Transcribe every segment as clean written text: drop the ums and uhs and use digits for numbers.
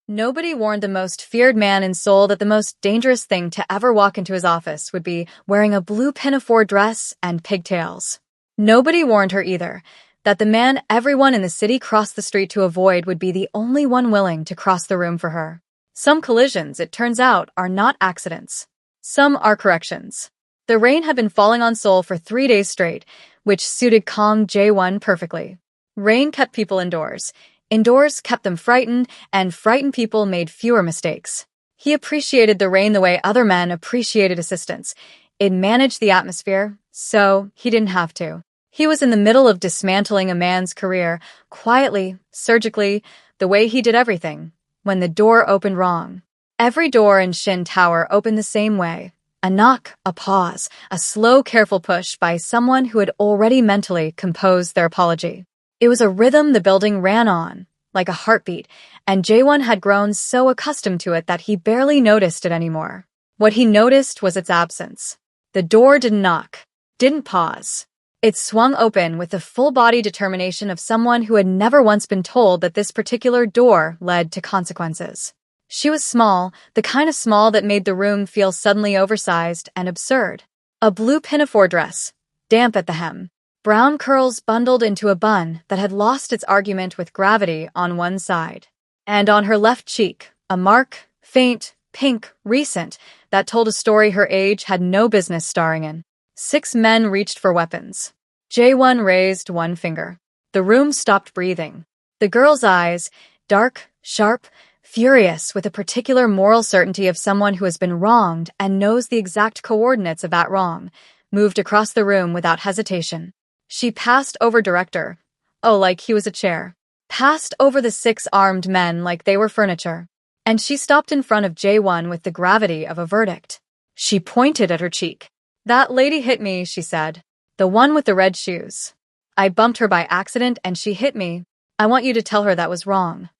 Nobody warned the most feared man in Seoul that the most dangerous thing to ever walk into his office would be wearing a blue pinafore dress and pigtails. Nobody warned her either that the man everyone in the city crossed the street to avoid would be the only one willing to cross the room for her. Some collisions, it turns out, are not accidents. Some are corrections. The rain had been falling on Seoul for 3 days straight, which suited Kang Jae-won perfectly. Rain kept people indoors. Indoors kept them frightened, and frightened people made fewer mistakes. He appreciated the rain the way other men appreciated assistance. It managed the atmosphere, so he didn't have to. He was in the middle of dismantling a man's career, quietly, surgically, the way he did everything, when the door opened wrong. Every door in Shin Tower opened the same way. A knock, a pause, a slow, careful push by someone who had already mentally composed their apology. It was a rhythm the building ran on, like a heartbeat, and Jae-won had grown so accustomed to it that he barely noticed it anymore. What he noticed was its absence. The door didn't knock, didn't pause. It swung open with the full-body determination of someone who had never once been told that this particular door led to consequences. She was small, the kind of small that made the room feel suddenly oversized and absurd. A blue pinafore dress, damp at the hem. Brown curls bundled into a bun that had lost its argument with gravity on one side. And on her left cheek, a mark, faint, pink, recent, that told a story her age had no business starring in. 6 men reached for weapons. Jae-won raised one finger. The room stopped breathing. The girl's eyes, dark, sharp, furious, with a particular moral certainty of someone who has been wronged and knows the exact coordinates of that wrong, moved across the room without hesitation. She passed over Director. Oh, like he was a chair. Passed over the 6 armed men like they were furniture. And she stopped in front of Jae-won with the gravity of a verdict. She pointed at her cheek. "That lady hit me," she said. "The one with the red shoes. I bumped her by accident and she hit me. I want you to tell her that was wrong."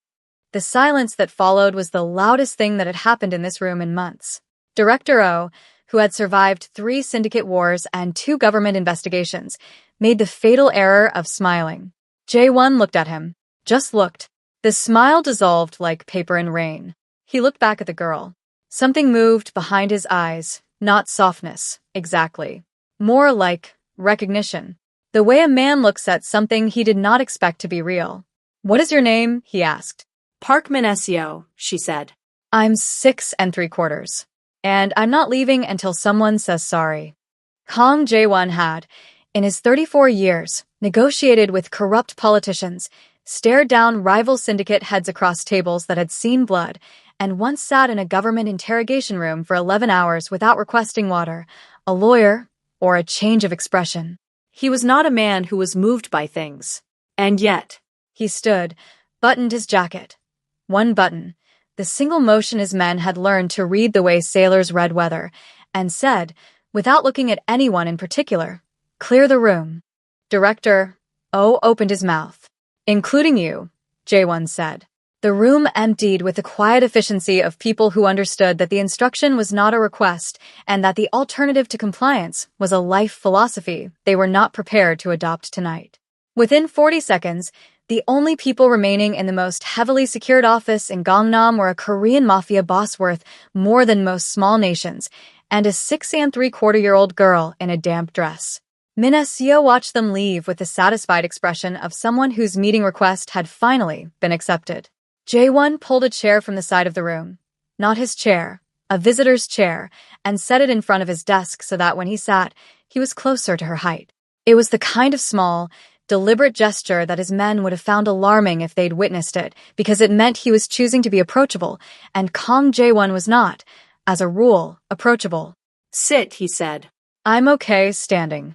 The silence that followed was the loudest thing that had happened in this room in months. Director Oh, who had survived 3 syndicate wars and 2 government investigations, made the fatal error of smiling. Jae-won looked at him. Just looked. The smile dissolved like paper in rain. He looked back at the girl. Something moved behind his eyes, not softness, exactly. More like recognition. The way a man looks at something he did not expect to be real. "What is your name?" he asked. Park Minesio, she said. "I'm 6 3/4. And I'm not leaving until someone says sorry." Kang Jae-won had, in his 34 years, negotiated with corrupt politicians, stared down rival syndicate heads across tables that had seen blood, and once sat in a government interrogation room for 11 hours without requesting water, a lawyer, or a change of expression. He was not a man who was moved by things. And yet, he stood, buttoned his jacket. One button, the single motion his men had learned to read the way sailors read weather, and said, without looking at anyone in particular, "Clear the room." Director Oh opened his mouth. "Including you," Jae-won said. The room emptied with the quiet efficiency of people who understood that the instruction was not a request and that the alternative to compliance was a life philosophy they were not prepared to adopt tonight. Within 40 seconds, the only people remaining in the most heavily secured office in Gangnam were a Korean Mafia boss worth more than most small nations and a 6 3/4-year-old girl in a damp dress. Minesio watched them leave with the satisfied expression of someone whose meeting request had finally been accepted. Jae-won pulled a chair from the side of the room. Not his chair, a visitor's chair, and set it in front of his desk so that when he sat, he was closer to her height. It was the kind of small, deliberate gesture that his men would have found alarming if they'd witnessed it, because it meant he was choosing to be approachable, and Kang Jae-won was not, as a rule, approachable. "Sit," he said. "I'm okay standing."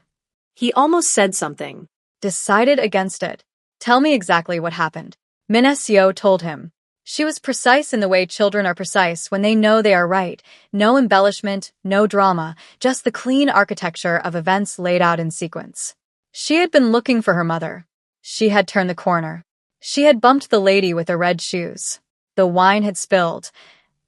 He almost said something. Decided against it. "Tell me exactly what happened." Minesio told him. She was precise in the way children are precise when they know they are right. No embellishment, no drama, just the clean architecture of events laid out in sequence. She had been looking for her mother. She had turned the corner. She had bumped the lady with the red shoes. The wine had spilled.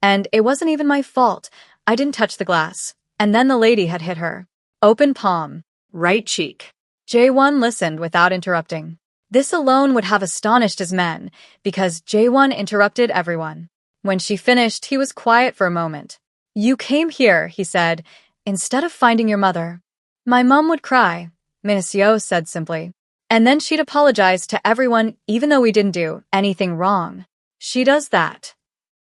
And it wasn't even my fault. I didn't touch the glass. And then the lady had hit her. Open palm. Right cheek. Jae-won listened without interrupting. This alone would have astonished his men, because Jae-won interrupted everyone. When she finished, he was quiet for a moment. "You came here," he said, "instead of finding your mother." "My mom would cry," Minicio said simply. "And then she'd apologize to everyone even though we didn't do anything wrong. She does that."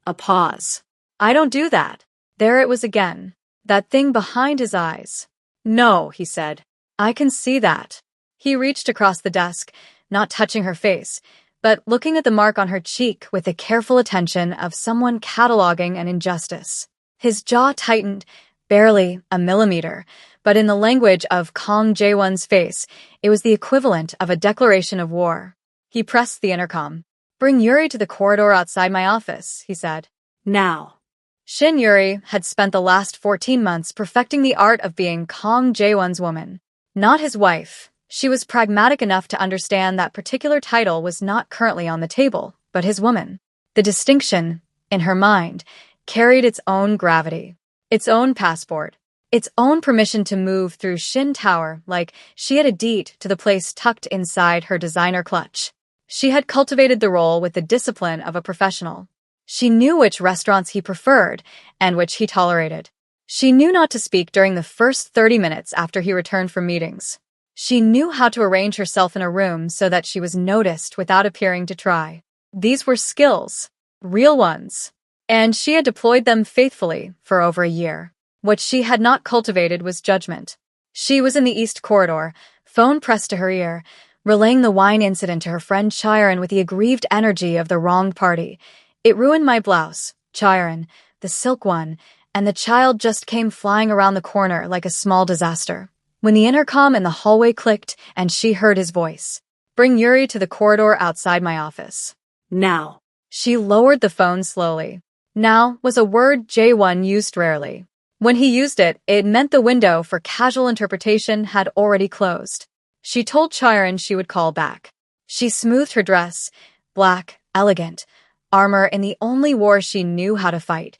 A pause. "I don't do that." There it was again. That thing behind his eyes. "No," he said. "I can see that." He reached across the desk, not touching her face, but looking at the mark on her cheek with the careful attention of someone cataloging an injustice. His jaw tightened, barely a millimeter, but in the language of Kong Jae-won's face, it was the equivalent of a declaration of war. He pressed the intercom. "Bring Yuri to the corridor outside my office," he said. Now. Shin Yuri had spent the last 14 months perfecting the art of being Kong Jae-won's woman. Not his wife. She was pragmatic enough to understand that particular title was not currently on the table, but his woman. The distinction, in her mind, carried its own gravity, its own passport, its own permission to move through Shin Tower like she had a deed to the place tucked inside her designer clutch. She had cultivated the role with the discipline of a professional. She knew which restaurants he preferred and which he tolerated. She knew not to speak during the first 30 minutes after he returned from meetings. She knew how to arrange herself in a room so that she was noticed without appearing to try. These were skills, real ones, and she had deployed them faithfully for over a year. What she had not cultivated was judgment. She was in the East Corridor, phone pressed to her ear, relaying the wine incident to her friend Chiron with the aggrieved energy of the wronged party. "It ruined my blouse, Chiron, the silk one, and the child just came flying around the corner like a small disaster." When the intercom in the hallway clicked and she heard his voice. "Bring Yuri to the corridor outside my office." Now. She lowered the phone slowly. Now was a word J1 used rarely. When he used it, it meant the window for casual interpretation had already closed. She told Chiron she would call back. She smoothed her dress, black, elegant, armor in the only war she knew how to fight,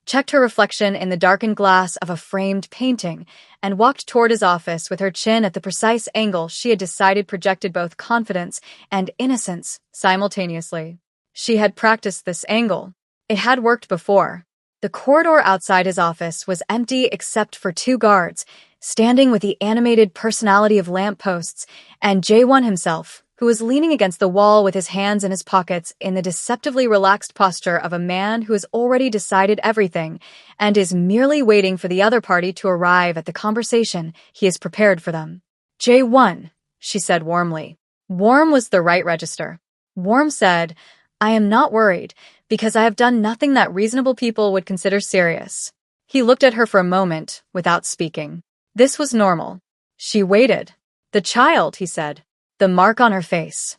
checked her reflection in the darkened glass of a framed painting, and walked toward his office with her chin at the precise angle she had decided projected both confidence and innocence simultaneously. She had practiced this angle. It had worked before. The corridor outside his office was empty except for 2 guards, standing with the animated personality of lampposts, and J1 himself, who was leaning against the wall with his hands in his pockets in the deceptively relaxed posture of a man who has already decided everything and is merely waiting for the other party to arrive at the conversation he has prepared for them. "J1, she said warmly. Warm was the right register. Warm said, "I am not worried, because I have done nothing that reasonable people would consider serious." He looked at her for a moment, without speaking. This was normal. She waited. "The child," he said. The mark on her face.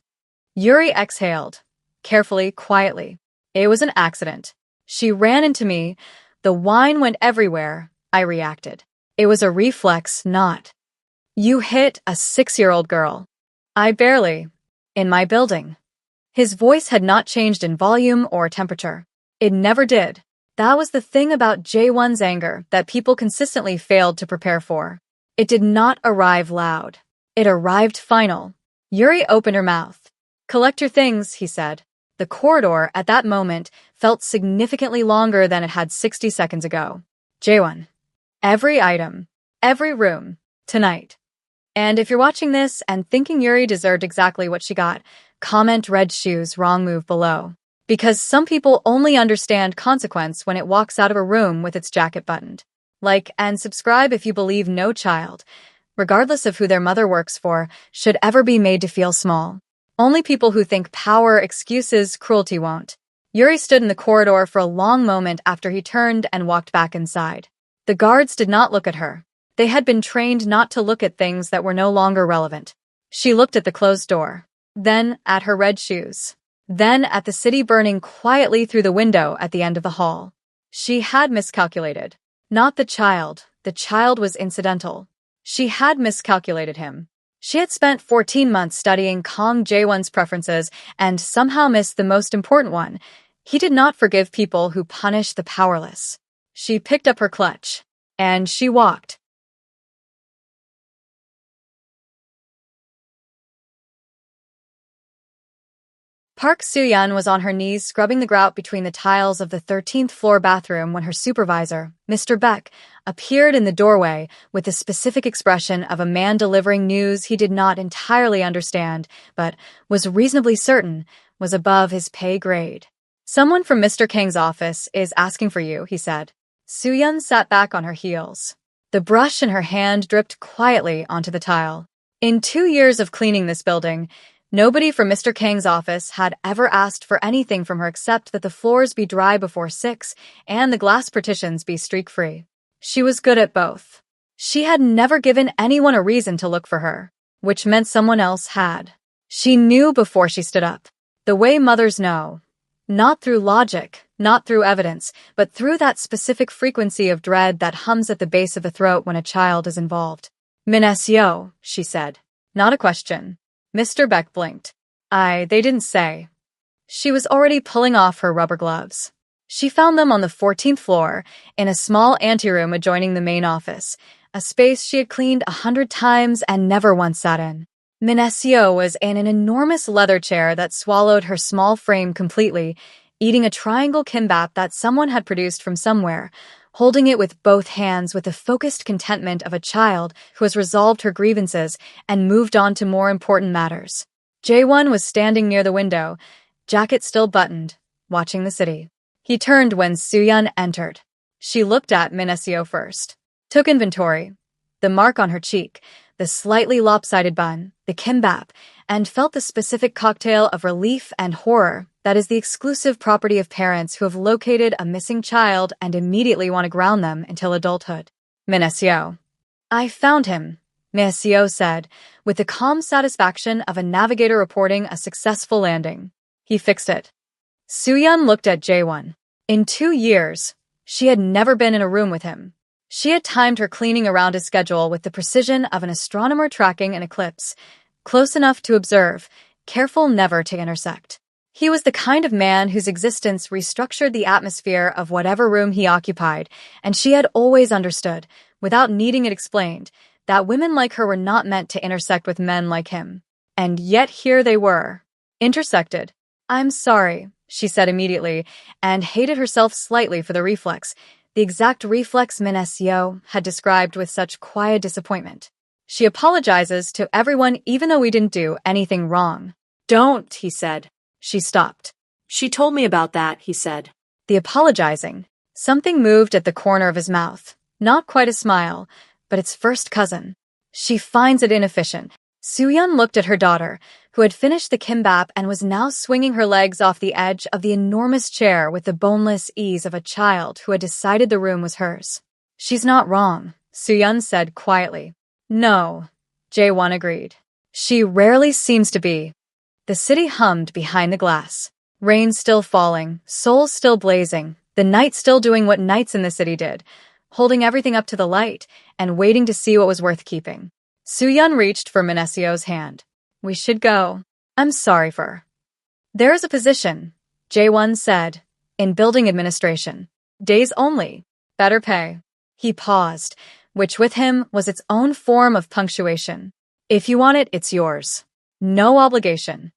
Yuri exhaled, carefully, quietly. "It was an accident. She ran into me. The wine went everywhere. I reacted. It was a reflex, not. You hit a 6-year-old girl." "I barely. In my building." His voice had not changed in volume or temperature. It never did. That was the thing about J1's anger that people consistently failed to prepare for. It did not arrive loud. It arrived final. Yuri opened her mouth. "Collect your things," he said. The corridor, at that moment, felt significantly longer than it had 60 seconds ago. "J1. Every item. Every room. Tonight." And if you're watching this and thinking Yuri deserved exactly what she got, comment "red shoes, wrong move" below. Because some people only understand consequence when it walks out of a room with its jacket buttoned. Like and subscribe if you believe no child, regardless of who their mother works for, should ever be made to feel small. Only people who think power excuses cruelty won't. Yuri stood in the corridor for a long moment after he turned and walked back inside. The guards did not look at her. They had been trained not to look at things that were no longer relevant. She looked at the closed door, then at her red shoes, then at the city burning quietly through the window at the end of the hall. She had miscalculated. Not the child was incidental. She had miscalculated him. She had spent 14 months studying Kong Jae-won's preferences and somehow missed the most important one. He did not forgive people who punish the powerless. She picked up her clutch, and she walked. Park Soo-yeon was on her knees scrubbing the grout between the tiles of the 13th floor bathroom when her supervisor, Mr. Beck, appeared in the doorway with the specific expression of a man delivering news he did not entirely understand, but was reasonably certain was above his pay grade. "Someone from Mr. Kang's office is asking for you," he said. Soo-yeon sat back on her heels. The brush in her hand dripped quietly onto the tile. In 2 years of cleaning this building, nobody from Mr. Kang's office had ever asked for anything from her except that the floors be dry before 6 and the glass partitions be streak-free. She was good at both. She had never given anyone a reason to look for her, which meant someone else had. She knew before she stood up. The way mothers know. Not through logic, not through evidence, but through that specific frequency of dread that hums at the base of the throat when a child is involved. "Minesio," she said. Not a question. Mr. Beck blinked. They didn't say." She was already pulling off her rubber gloves. She found them on the 14th floor, in a small anteroom adjoining the main office, a space she had cleaned 100 times and never once sat in. Minesio was in an enormous leather chair that swallowed her small frame completely, eating a triangle kimbap that someone had produced from somewhere, holding it with both hands with the focused contentment of a child who has resolved her grievances and moved on to more important matters. Jae-won was standing near the window, jacket still buttoned, watching the city. He turned when Soo-yeon entered. She looked at Minesio first, took inventory, the mark on her cheek, the slightly lopsided bun, the kimbap, and felt the specific cocktail of relief and horror that is the exclusive property of parents who have located a missing child and immediately want to ground them until adulthood. "Minesio." "I found him," Minesio said, with the calm satisfaction of a navigator reporting a successful landing. "He fixed it." Soo-yeon looked at Jae-won. In 2 years, she had never been in a room with him. She had timed her cleaning around his schedule with the precision of an astronomer tracking an eclipse, close enough to observe, careful never to intersect. He was the kind of man whose existence restructured the atmosphere of whatever room he occupied, and she had always understood, without needing it explained, that women like her were not meant to intersect with men like him. And yet here they were. Intersected. "I'm sorry," she said immediately, and hated herself slightly for the reflex, the exact reflex Minesio had described with such quiet disappointment. "She apologizes to everyone even though we didn't do anything wrong." "Don't," he said. She stopped. "She told me about that," he said. The apologizing. Something moved at the corner of his mouth. Not quite a smile, but its first cousin. She finds it inefficient. Soo-yeon looked at her daughter, who had finished the kimbap and was now swinging her legs off the edge of the enormous chair with the boneless ease of a child who had decided the room was hers. "She's not wrong," Soo-yeon said quietly. "No," Jae-won agreed. "She rarely seems to be." The city hummed behind the glass. Rain still falling, souls still blazing, the night still doing what nights in the city did, holding everything up to the light and waiting to see what was worth keeping. Soo-yeon reached for Minesio's hand. "We should go. I'm sorry for." "There is a position," Jae-won said, "in building administration. Days only. Better pay." He paused, which with him was its own form of punctuation. "If you want it, it's yours. No obligation."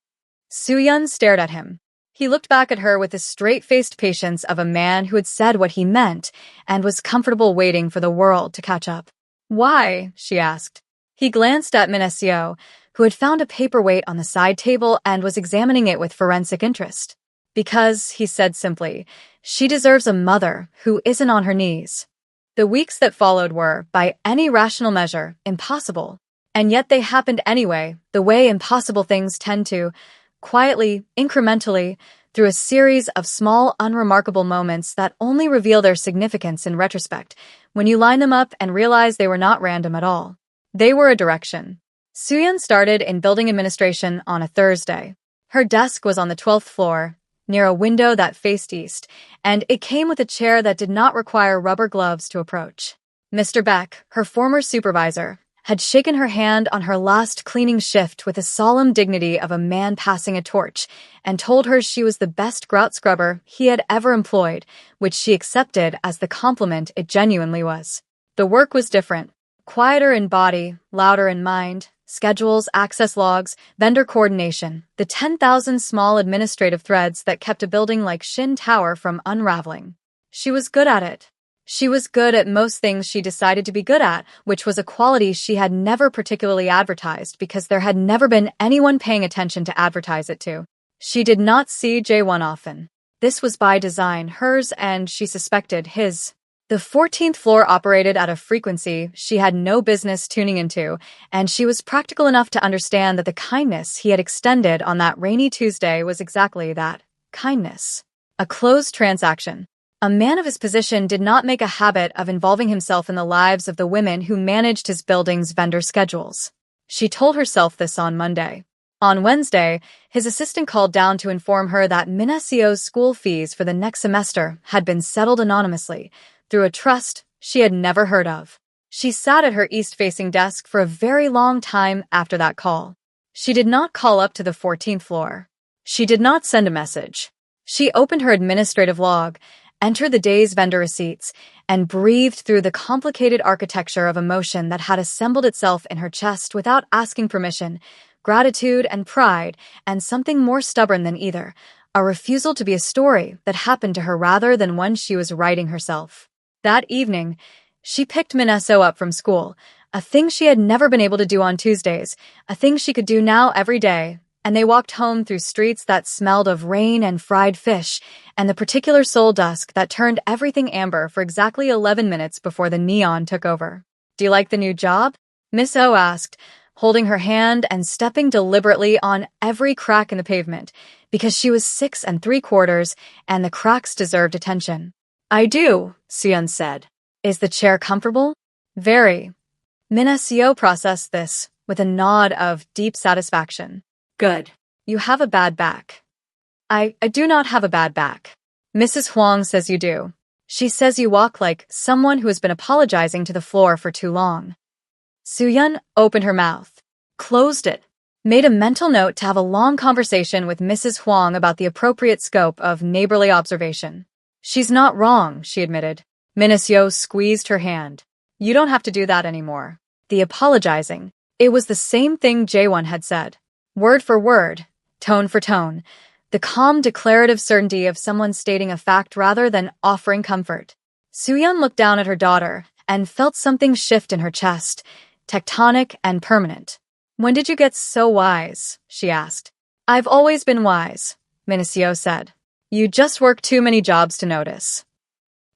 Soo-yeon stared at him. He looked back at her with the straight-faced patience of a man who had said what he meant and was comfortable waiting for the world to catch up. "Why?" she asked. He glanced at Minesio, who had found a paperweight on the side table and was examining it with forensic interest. "Because," he said simply, "she deserves a mother who isn't on her knees." The weeks that followed were, by any rational measure, impossible. And yet they happened anyway, the way impossible things tend to, quietly, incrementally, through a series of small, unremarkable moments that only reveal their significance in retrospect, when you line them up and realize they were not random at all. They were a direction. Soo-yeon started in building administration on a Thursday. Her desk was on the 12th floor, near a window that faced east, and it came with a chair that did not require rubber gloves to approach. Mr. Beck, her former supervisor, had shaken her hand on her last cleaning shift with the solemn dignity of a man passing a torch, and told her she was the best grout scrubber he had ever employed, which she accepted as the compliment it genuinely was. The work was different. Quieter in body, louder in mind, Schedules, access logs, vendor coordination, the 10,000 small administrative threads that kept a building like Shin Tower from unraveling. She was good at it. She was good at most things she decided to be good at, which was a quality she had never particularly advertised because there had never been anyone paying attention to advertise it to. She did not see Jae-won often. This was by design, hers and, she suspected, his. The 14th floor operated at a frequency she had no business tuning into, and she was practical enough to understand that the kindness he had extended on that rainy Tuesday was exactly that, kindness. A closed transaction. A man of his position did not make a habit of involving himself in the lives of the women who managed his building's vendor schedules. She told herself this on Monday. On Wednesday, his assistant called down to inform her that Minassio's school fees for the next semester had been settled anonymously, through a trust she had never heard of. She sat at her east-facing desk for a very long time after that call. She did not call up to the 14th floor. She did not send a message. She opened her administrative log, entered the day's vendor receipts, and breathed through the complicated architecture of emotion that had assembled itself in her chest without asking permission, gratitude and pride, and something more stubborn than either, a refusal to be a story that happened to her rather than one she was writing herself. That evening, she picked Minesso up from school, a thing she had never been able to do on Tuesdays, a thing she could do now every day, and they walked home through streets that smelled of rain and fried fish, and the particular soul dusk that turned everything amber for exactly 11 minutes before the neon took over. "Do you like the new job?" Miss O asked, holding her hand and stepping deliberately on every crack in the pavement, because she was 6 3/4, and the cracks deserved attention. "I do," Seon said. "Is the chair comfortable?" "Very." Minasio processed this with a nod of deep satisfaction. "Good. You have a bad back." I do not have a bad back. Mrs. Huang says you do. She says you walk like someone who has been apologizing to the floor for too long." Soo-yeon opened her mouth, closed it, made a mental note to have a long conversation with Mrs. Huang about the appropriate scope of neighborly observation. "She's not wrong," she admitted. Minasio squeezed her hand. "You don't have to do that anymore." The apologizing. It was the same thing Jae-won had said. Word for word, tone for tone, the calm declarative certainty of someone stating a fact rather than offering comfort. Soo-yeon looked down at her daughter and felt something shift in her chest, tectonic and permanent. "When did you get so wise?" she asked. "I've always been wise," Minasio said. "You just work too many jobs to notice."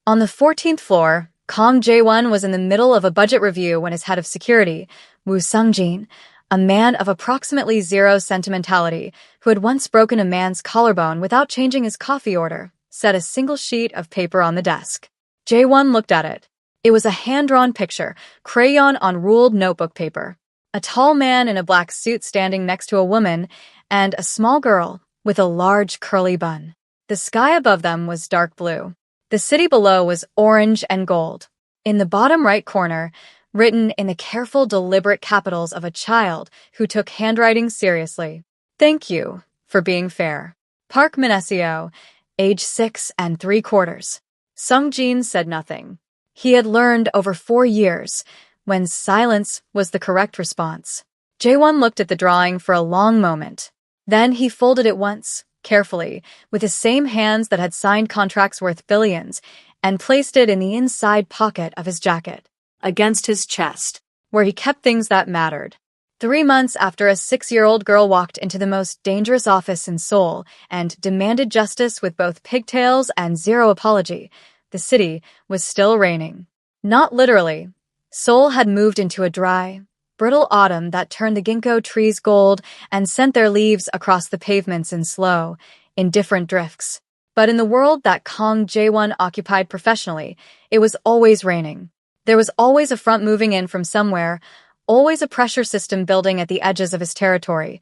On the 14th floor, Kang Jae-won was in the middle of a budget review when his head of security, Woo Sung-jin, a man of approximately zero sentimentality who had once broken a man's collarbone without changing his coffee order, set a single sheet of paper on the desk. Jae-won looked at it. It was a hand-drawn picture, crayon on ruled notebook paper. A tall man in a black suit standing next to a woman, and a small girl with a large curly bun. The sky above them was dark blue. The city below was orange and gold. In the bottom right corner, written in the careful, deliberate capitals of a child who took handwriting seriously, "Thank you for being fair. Park Minasio, age 6 3/4. Sung-jin said nothing. He had learned over 4 years when silence was the correct response. Jae-won looked at the drawing for a long moment. Then he folded it once, carefully, with the same hands that had signed contracts worth billions, and placed it in the inside pocket of his jacket, against his chest, where he kept things that mattered. 3 months after a 6-year-old girl walked into the most dangerous office in Seoul and demanded justice with both pigtails and zero apology, the city was still raining. Not literally. Seoul had moved into a dry, brittle autumn that turned the ginkgo trees gold and sent their leaves across the pavements in slow, indifferent drifts. But in the world that Kang Jae-won occupied professionally, it was always raining. There was always a front moving in from somewhere, always a pressure system building at the edges of his territory,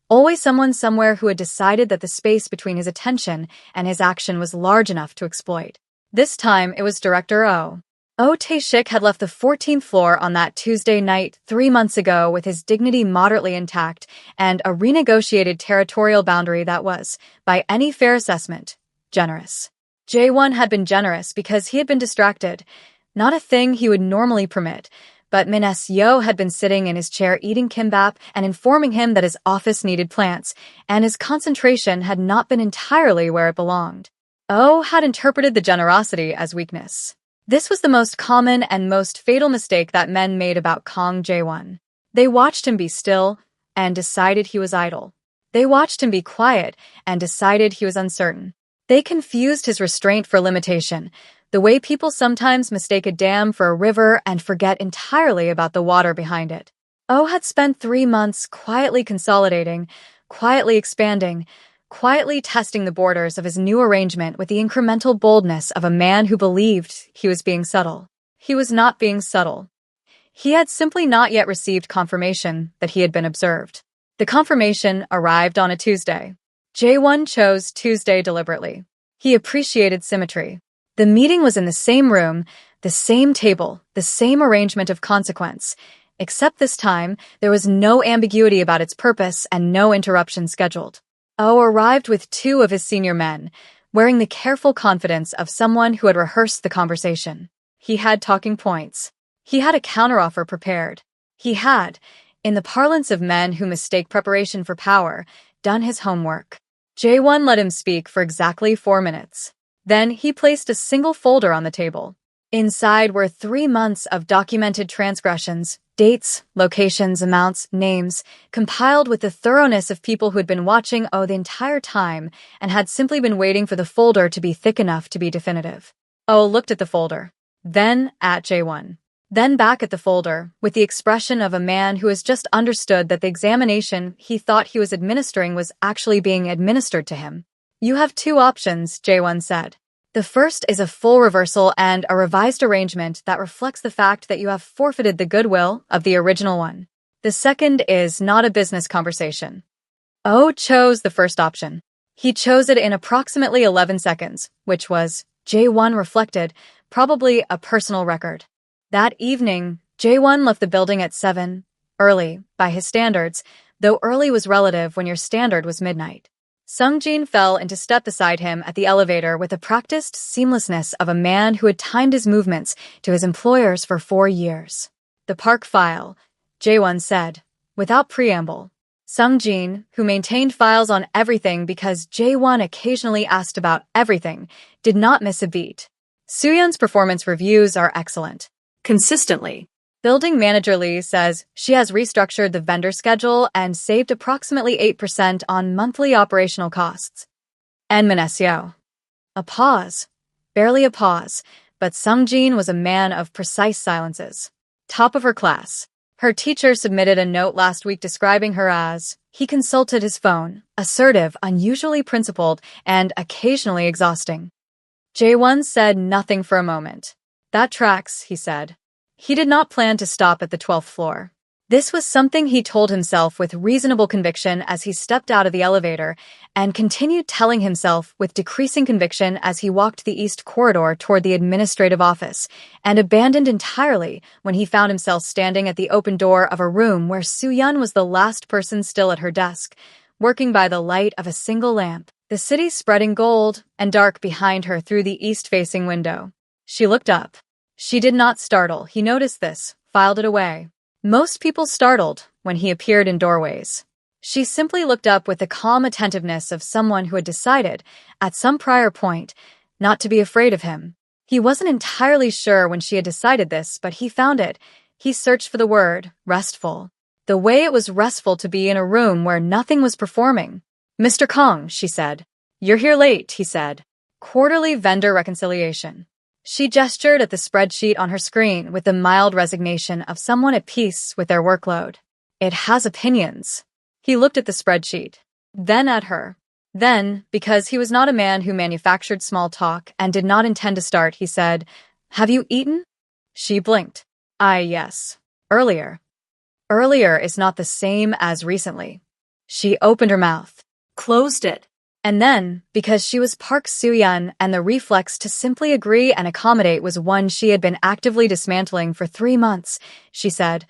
always someone somewhere who had decided that the space between his attention and his action was large enough to exploit. This time, it was Director Oh. Oh Tae-shik had left the 14th floor on that Tuesday night 3 months ago with his dignity moderately intact and a renegotiated territorial boundary that was, by any fair assessment, generous. Jae-won had been generous because he had been distracted. Not a thing he would normally permit, but Mistress had been sitting in his chair eating kimbap and informing him that his office needed plants, and his concentration had not been entirely where it belonged. Oh had interpreted the generosity as weakness. This was the most common and most fatal mistake that men made about Kong Jae-won. They watched him be still and decided he was idle. They watched him be quiet and decided he was uncertain. They confused his restraint for limitation, the way people sometimes mistake a dam for a river and forget entirely about the water behind it. Oh had spent 3 months quietly consolidating, quietly expanding, quietly testing the borders of his new arrangement with the incremental boldness of a man who believed he was being subtle. He was not being subtle. He had simply not yet received confirmation that he had been observed. The confirmation arrived on a Tuesday. Jae-won chose Tuesday deliberately. He appreciated symmetry. The meeting was in the same room, the same table, the same arrangement of consequence, except this time there was no ambiguity about its purpose and no interruption scheduled. Oh arrived with 2 of his senior men, wearing the careful confidence of someone who had rehearsed the conversation. He had talking points. He had a counteroffer prepared. He had, in the parlance of men who mistake preparation for power, done his homework. Jae-won let him speak for exactly 4 minutes. Then he placed a single folder on the table. Inside were 3 months of documented transgressions, dates, locations, amounts, names, compiled with the thoroughness of people who had been watching the entire time and had simply been waiting for the folder to be thick enough to be definitive. Looked at the folder, then at Jae-won, then back at the folder, with the expression of a man who has just understood that the examination he thought he was administering was actually being administered to him. You have 2 options, Jae-won said. The first is a full reversal and a revised arrangement that reflects the fact that you have forfeited the goodwill of the original one. The second is not a business conversation. Oh chose the first option. He chose it in approximately 11 seconds, which was, Jae-won reflected, probably a personal record. That evening, Jae-won left the building at 7, early, by his standards, though early was relative when your standard was midnight. Sung-jin fell into step beside him at the elevator with the practiced seamlessness of a man who had timed his movements to his employers for 4 years. The park file, Jae-won said, without preamble. Sung-jin, who maintained files on everything because Jae-won occasionally asked about everything, did not miss a beat. Soo-yeon's performance reviews are excellent. Consistently. Building manager Lee says she has restructured the vendor schedule and saved approximately 8% on monthly operational costs. And Minesio. A pause. Barely a pause, but Sung-jin was a man of precise silences. Top of her class. Her teacher submitted a note last week describing her as, he consulted his phone, assertive, unusually principled, and occasionally exhausting. Jae-won said nothing for a moment. That tracks, he said. He did not plan to stop at the 12th floor. This was something he told himself with reasonable conviction as he stepped out of the elevator and continued telling himself with decreasing conviction as he walked the east corridor toward the administrative office and abandoned entirely when he found himself standing at the open door of a room where Soo-yeon was the last person still at her desk, working by the light of a single lamp, the city spreading gold and dark behind her through the east-facing window. She looked up. She did not startle. He noticed this, filed it away. Most people startled when he appeared in doorways. She simply looked up with the calm attentiveness of someone who had decided, at some prior point, not to be afraid of him. He wasn't entirely sure when she had decided this, but he found it. He searched for the word, restful. The way it was restful to be in a room where nothing was performing. Mr. Kong, she said. You're here late, he said. Quarterly vendor reconciliation. She gestured at the spreadsheet on her screen with the mild resignation of someone at peace with their workload. It has opinions. He looked at the spreadsheet, then at her. Then, because he was not a man who manufactured small talk and did not intend to start, he said, Have you eaten? She blinked. Yes. Earlier. Earlier is not the same as recently. She opened her mouth, Closed it. and then, because she was Park Soo-yeon and the reflex to simply agree and accommodate was one she had been actively dismantling for 3 months, she said,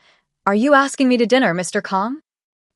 Are you asking me to dinner, Mr. Kong?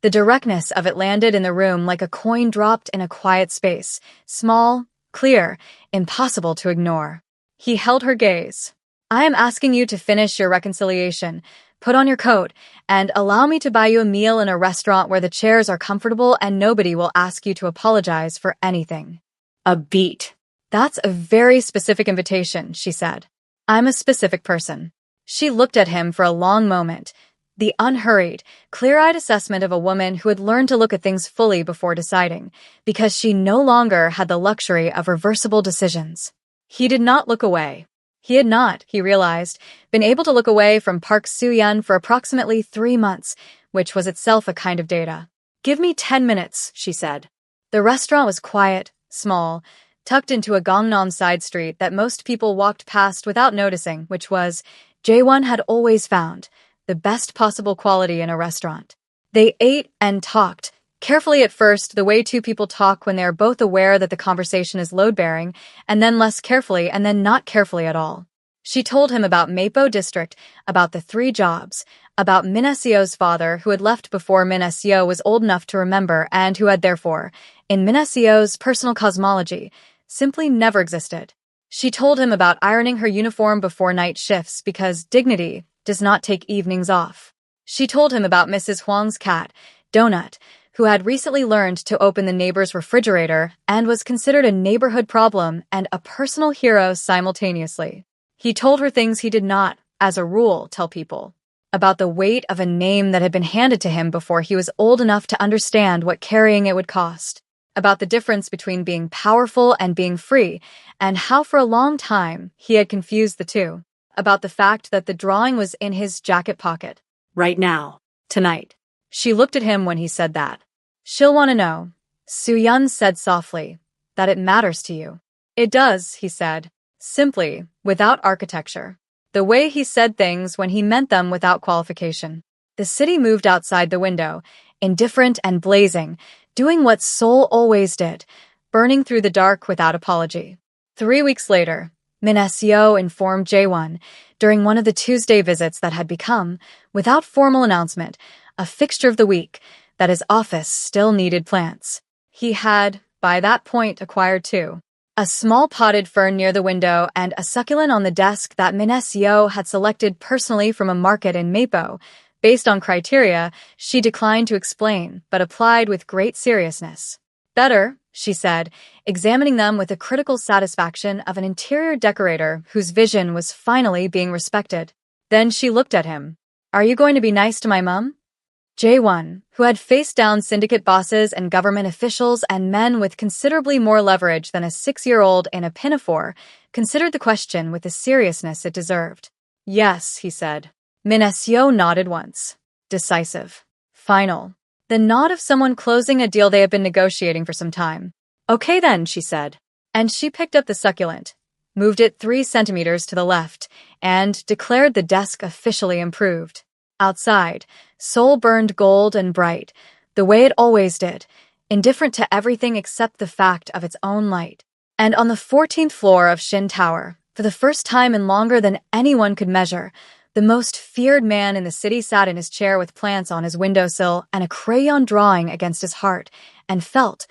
The directness of it landed in the room like a coin dropped in a quiet space, small, clear, impossible to ignore. He held her gaze. I am asking you to finish your reconciliation, put on your coat, and allow me to buy you a meal in a restaurant where the chairs are comfortable and nobody will ask you to apologize for anything. A beat. That's a very specific invitation, she said. I'm a specific person. She looked at him for a long moment, the unhurried, clear-eyed assessment of a woman who had learned to look at things fully before deciding, because she no longer had the luxury of reversible decisions. He did not look away. He had not, he realized, been able to look away from Park Soo-yeon for approximately 3 months, which was itself a kind of data. Give me 10 minutes, she said. The restaurant was quiet, small, tucked into a Gangnam side street that most people walked past without noticing, which was, Jae-won had always found, the best possible quality in a restaurant. They ate and talked, carefully at first, the way two people talk when they are both aware that the conversation is load-bearing, and then less carefully, and then not carefully at all. She told him about Mapo District, about the 3 jobs, about Min Seo's father, who had left before Min Seo was old enough to remember and who had therefore, in Min Seo's personal cosmology, simply never existed. She told him about ironing her uniform before night shifts because dignity does not take evenings off. She told him about Mrs. Huang's cat, Donut, who had recently learned to open the neighbor's refrigerator and was considered a neighborhood problem and a personal hero simultaneously. He told her things he did not, as a rule, tell people. About the weight of a name that had been handed to him before he was old enough to understand what carrying it would cost. About the difference between being powerful and being free, and how for a long time he had confused the two. About the fact that the drawing was in his jacket pocket. Right now. Tonight. She looked at him when he said that. She'll want to know, Soo-yeon said softly, that it matters to you. It does, he said, simply, without architecture. The way he said things when he meant them without qualification. The city moved outside the window, indifferent and blazing, doing what Seoul always did, burning through the dark without apology. 3 weeks later, Min Seo informed Jae-won, during one of the Tuesday visits that had become, without formal announcement, a fixture of the week, that his office still needed plants. He had, by that point, acquired 2. A small potted fern near the window and a succulent on the desk that Min Seo had selected personally from a market in Mapo. Based on criteria, she declined to explain, but applied with great seriousness. Better, she said, examining them with the critical satisfaction of an interior decorator whose vision was finally being respected. Then she looked at him. Are you going to be nice to my mum? Jae-won, who had faced down syndicate bosses and government officials and men with considerably more leverage than a 6-year-old in a pinafore, considered the question with the seriousness it deserved. Yes, he said. Min Seo nodded once. Decisive. Final. The nod of someone closing a deal they had been negotiating for some time. Okay then, she said. And she picked up the succulent, moved it 3 centimeters to the left, and declared the desk officially improved. Outside, Seoul burned gold and bright, the way it always did, indifferent to everything except the fact of its own light. And on the 14th floor of Shin Tower, for the first time in longer than anyone could measure, the most feared man in the city sat in his chair with plants on his windowsill and a crayon drawing against his heart, and felt,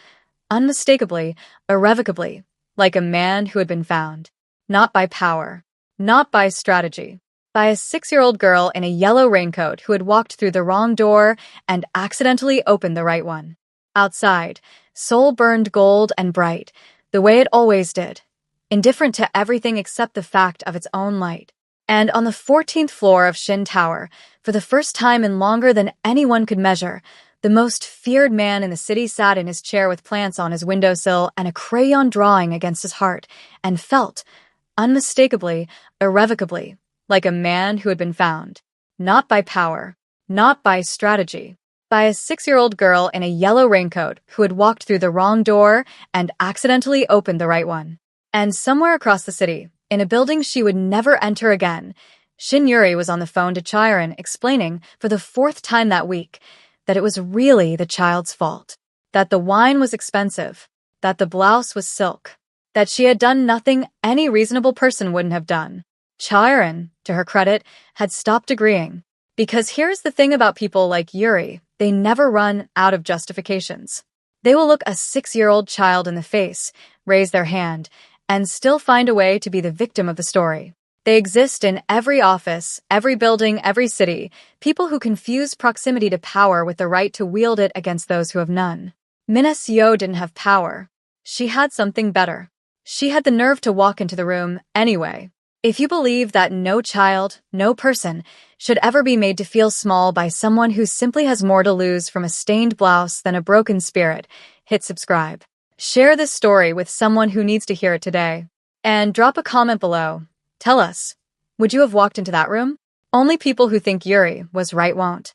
unmistakably, irrevocably, like a man who had been found. Not by power, not by strategy, by a 6-year-old girl in a yellow raincoat who had walked through the wrong door and accidentally opened the right one. Outside, Seoul burned gold and bright, the way it always did, indifferent to everything except the fact of its own light. And on the 14th floor of Shin Tower, for the first time in longer than anyone could measure, the most feared man in the city sat in his chair with plants on his windowsill and a crayon drawing against his heart, and felt, unmistakably, irrevocably, like a man who had been found. Not by power, not by strategy, by a 6-year-old girl in a yellow raincoat who had walked through the wrong door and accidentally opened the right one. And somewhere across the city, in a building she would never enter again, Shin Yuri was on the phone to Chiron explaining, for the 4th time that week, that it was really the child's fault. That the wine was expensive, that the blouse was silk, that she had done nothing any reasonable person wouldn't have done. Chiron, to her credit, had stopped agreeing. Because here's the thing about people like Yuri, they never run out of justifications. They will look a 6-year-old child in the face, raise their hand, and still find a way to be the victim of the story. They exist in every office, every building, every city, people who confuse proximity to power with the right to wield it against those who have none. Mistress didn't have power. She had something better. She had the nerve to walk into the room anyway. If you believe that no child, no person, should ever be made to feel small by someone who simply has more to lose from a stained blouse than a broken spirit, hit subscribe. Share this story with someone who needs to hear it today. And drop a comment below. Tell us, would you have walked into that room? Only people who think Yuri was right won't.